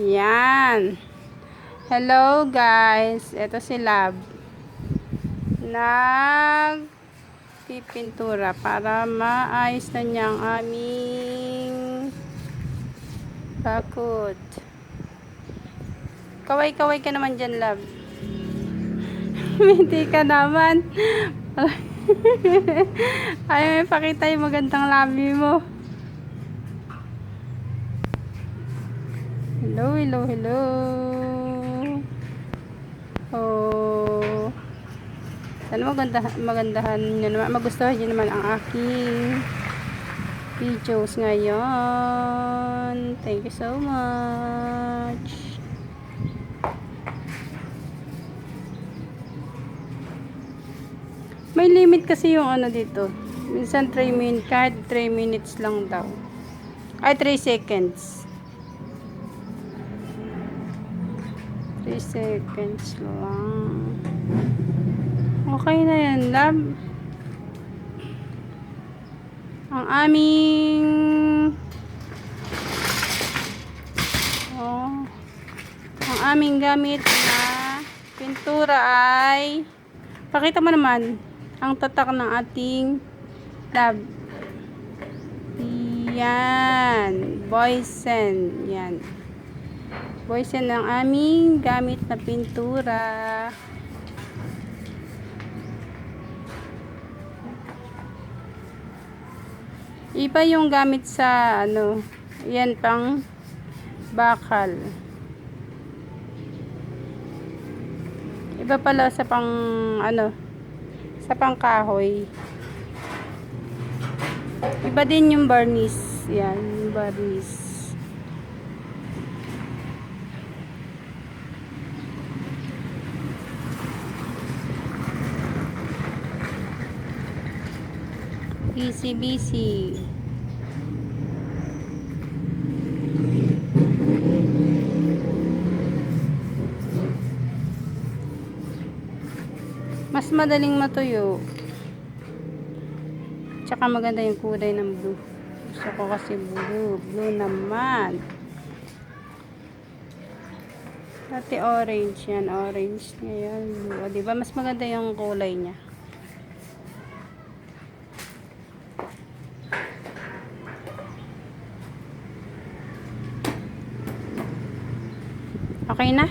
Yan. Hello guys. Ito si Love. Nagpipintura para maayos na niya ang aming bakod. Kaway-kaway ka naman dyan, Love. Hindi ka naman. Ayaw may pakita yung magandang labi mo. Hello, hello, hello. Oh. Sana magandahan nyo naman. Magustuhan nyo naman ang aking videos ngayon. Thank you so much. May limit kasi yung ano dito. Minsan 3 minutes, kahit 3 minutes lang daw. Ay, 3 seconds. 3 seconds lang. Okay na yan, Love. Ang aming ang aming gamit na pintura ay pakita mo naman ang tatak ng ating Love. Yan. Boysen. Yan. Boysen ang aming gamit na pintura. Iba yung gamit sa ano, yan pang bakal. Iba pala sa pang ano, sa pang kahoy. Iba din yung varnish. Yan, yung varnish. Easy busy. Mas madaling matuyo. Tsaka maganda yung kulay ng blue. Gusto ko kasi blue. Blue naman. Dati orange yan. Orange ngayon blue. O, diba? Mas maganda yung kulay niya. Okay na?